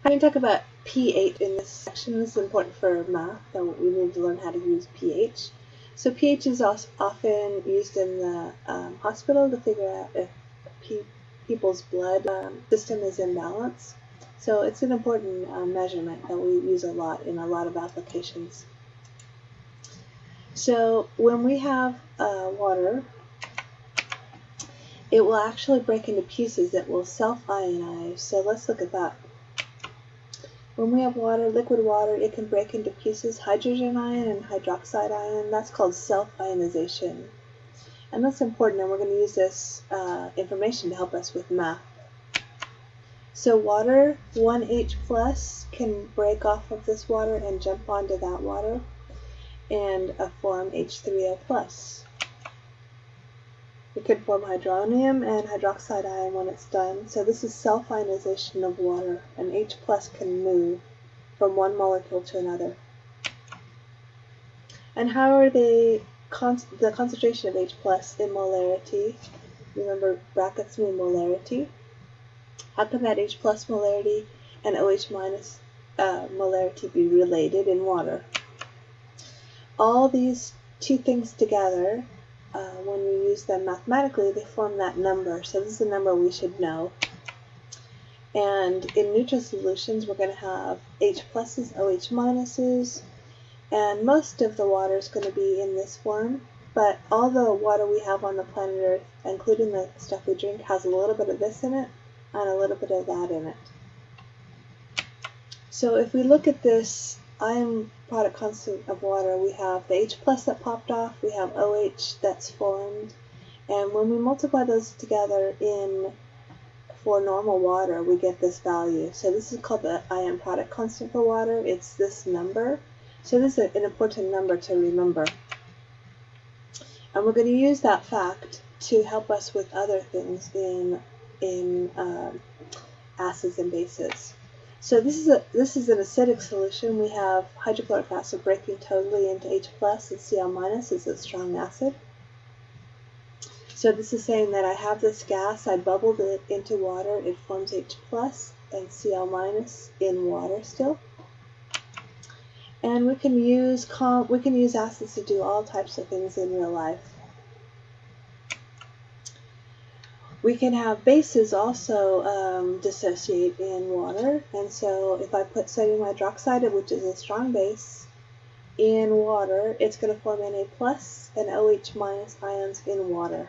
Having talked about pH in this section, this is important for math, so we need to learn how to use pH. So pH is also often used in the hospital to figure out if people's blood system is in balance. So it's an important measurement that we use a lot in a lot of applications. So when we have water, it will actually break into pieces that will self-ionize. So let's look at that. When we have water, liquid water, it can break into pieces, hydrogen ion and hydroxide ion. That's called self-ionization. And that's important, and we're going to use this information to help us with math. So water, 1H plus, can break off of this water and jump onto that water and form H3O plus. It could form hydronium and hydroxide ion when it's done. So this is self-ionization of water, and H plus can move from one molecule to another. And how are they, the concentration of H plus in molarity? Remember, brackets mean molarity. How can that H plus molarity and OH minus molarity be related in water? All these two things together, when we use them mathematically, they form that number. So this is a number we should know. And in neutral solutions, we're going to have H pluses, OH minuses, and most of the water is going to be in this form. But all the water we have on the planet Earth, including the stuff we drink, has a little bit of this in it and a little bit of that in it. So if we look at this ion product constant of water, we have the H plus that popped off, we have OH that's formed, and when we multiply those together for normal water, we get this value. So this is called the ion product constant for water. It's this number. So this is an important number to remember. And we're going to use that fact to help us with other things in acids and bases. So this is an acidic solution. We have hydrochloric acid breaking totally into H plus, and Cl minus is a strong acid. So this is saying that I have this gas, I bubbled it into water, it forms H plus and Cl minus in water still. And we can use acids to do all types of things in real life. We can have bases also dissociate in water, and so if I put sodium hydroxide, which is a strong base, in water, it's going to form Na plus and OH minus ions in water.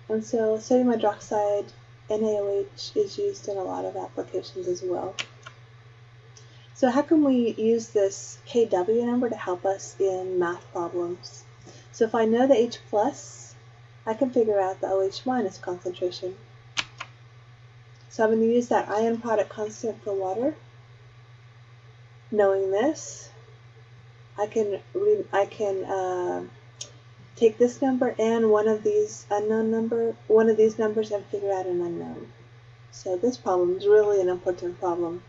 And so sodium hydroxide, NaOH, is used in a lot of applications as well. So how can we use this Kw number to help us in math problems? So if I know the H plus, I can figure out the OH minus concentration. So I'm going to use that ion product constant for water. Knowing this, I can take this number and one of these numbers and figure out an unknown. So this problem is really an important problem.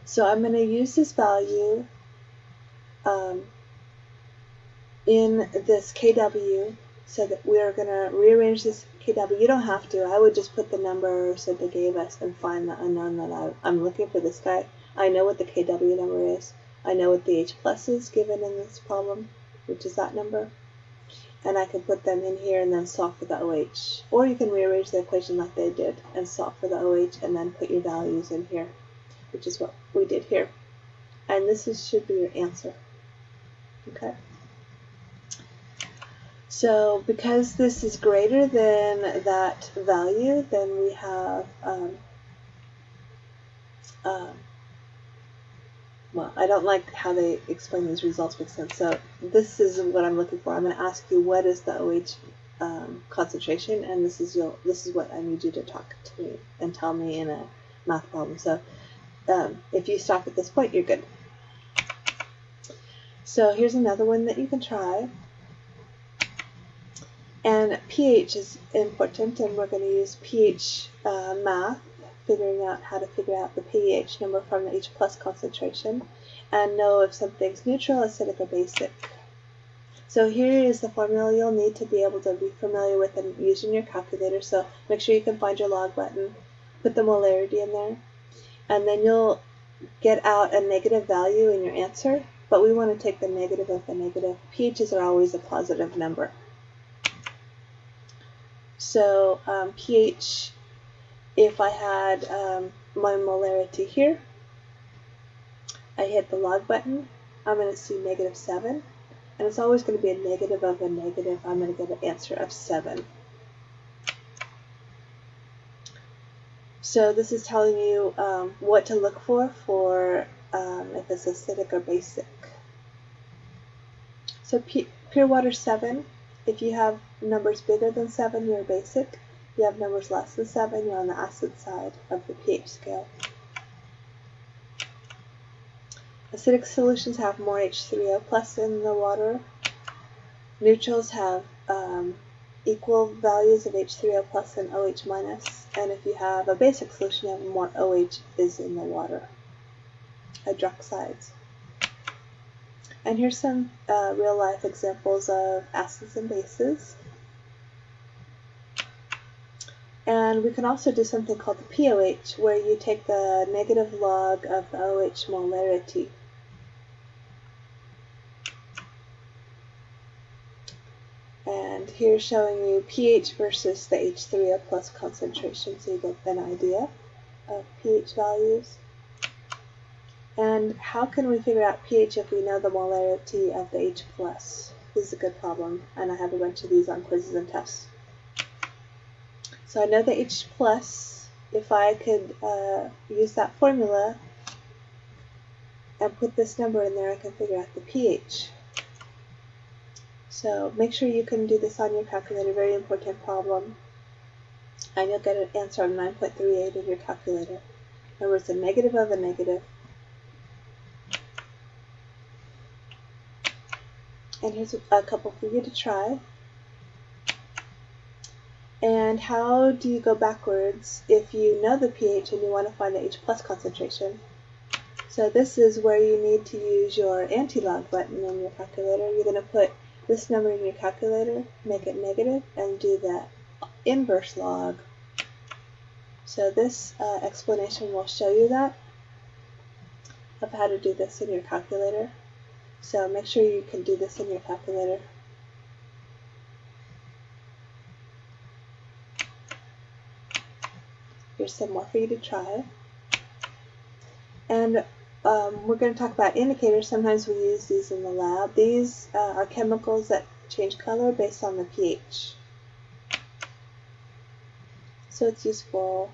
So I'm going to use this value in this Kw, so that we are going to rearrange this Kw. You don't have to. I would just put the numbers that they gave us and find the unknown that I'm looking for this guy. I know what the Kw number is. I know what the H plus is given in this problem, which is that number. And I can put them in here and then solve for the OH. Or you can rearrange the equation like they did and solve for the OH and then put your values in here, which is what we did here. And this should be your answer. Okay? So because this is greater than that value, then we have, well, I don't like how they explain these results make sense. So this is what I'm looking for. I'm going to ask you what is the OH concentration, and this is what I need you to talk to me and tell me in a math problem. So if you stop at this point, you're good. So here's another one that you can try. And pH is important, and we're going to use pH math, figuring out how to figure out the pH number from the H plus concentration, and know if something's neutral, acidic, or basic. So here is the formula you'll need to be able to be familiar with and use in your calculator. So make sure you can find your log button. put the molarity in there, and then you'll get out a negative value in your answer, but we want to take the negative of the negative. pHs are always a positive number. So pH, if I had my molarity here, I hit the log button, I'm going to see -7, and it's always going to be a negative of a negative. I'm going to get an answer of 7. So this is telling you what to look for if it's acidic or basic. So pure water 7. If you have numbers bigger than 7, you're basic. If you have numbers less than 7, you're on the acid side of the pH scale. Acidic solutions have more H3O plus in the water. Neutrals have equal values of H3O plus and OH minus. And if you have a basic solution, you have more OH is in the water. Hydroxides. And here's some real-life examples of acids and bases. And we can also do something called the POH, where you take the negative log of the OH molarity. And here's showing you pH versus the H3O plus concentration, so you get an idea of pH values. And how can we figure out pH if we know the molarity of the H+? This is a good problem, and I have a bunch of these on quizzes and tests. So I know the H+. If I could use that formula and put this number in there, I can figure out the pH. So make sure you can do this on your calculator, very important problem. And you'll get an answer of 9.38 in your calculator. Remember, it's a negative of a negative. And here's a couple for you to try. And how do you go backwards if you know the pH and you want to find the H+ concentration? So this is where you need to use your anti-log button in your calculator. You're going to put this number in your calculator, make it negative, and do the inverse log. So this explanation will show you that, of how to do this in your calculator. So make sure you can do this in your calculator. Here's some more for you to try. And we're going to talk about indicators. Sometimes we use these in the lab. These are chemicals that change color based on the pH. So it's useful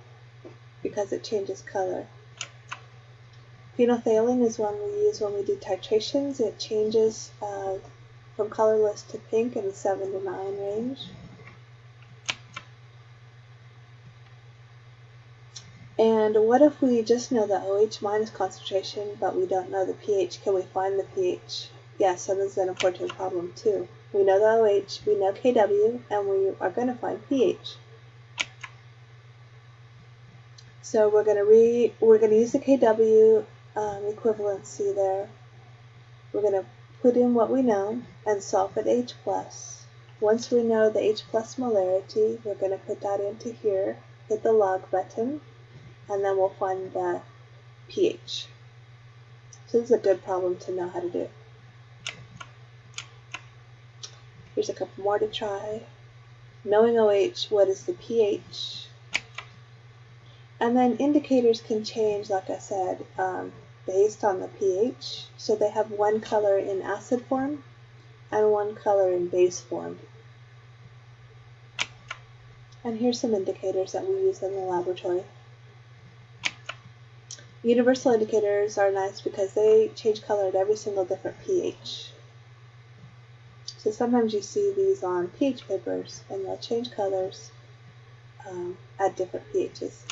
because it changes color. Phenolphthalein is one we use when we do titrations. It changes from colorless to pink in the 7 to 9 range. And what if we just know the OH minus concentration, but we don't know the pH? Can we find the pH? Yes, so this is an important problem too. We know the OH, we know KW, and we are going to find pH. So we're going to use the KW equivalency there. We're going to put in what we know and solve for the H+. Once we know the H+ molarity, we're going to put that into here, hit the log button, and then we'll find the pH. So this is a good problem to know how to do. Here's a couple more to try. Knowing OH, what is the pH? And then indicators can change, like I said, based on the pH. So they have one color in acid form and one color in base form. And here's some indicators that we use in the laboratory. Universal indicators are nice because they change color at every single different pH. So sometimes you see these on pH papers and they'll change colors at different pHs.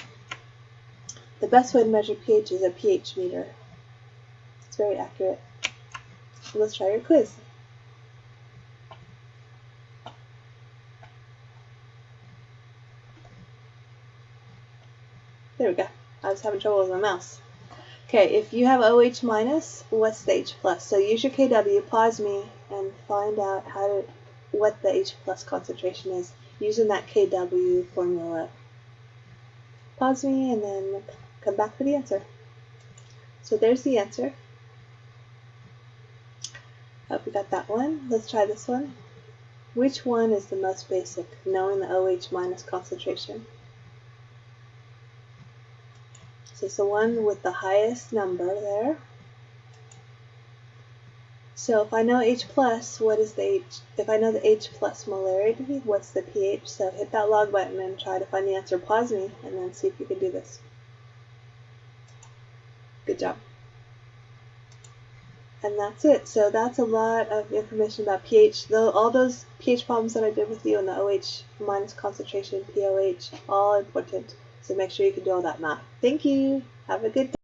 The best way to measure pH is a pH meter. It's very accurate. So let's try your quiz. There we go. I was having trouble with my mouse. Okay, if you have OH minus, what's the H plus? So use your KW, pause me, and find out what the H plus concentration is using that KW formula. pause me and then come back for the answer. So there's the answer. Hope we got that one. Let's try this one. Which one is the most basic, knowing the OH minus concentration? So it's the one with the highest number there. So if I know H plus, what is the H? If I know the H plus molarity, what's the pH? So hit that log button and try to find the answer. Pause me and then see if you can do this. Good job. And that's it. So that's a lot of information about pH. Though all those pH problems that I did with you and the OH minus concentration, POH, all important. So make sure you can do all that math. Thank you. Have a good day.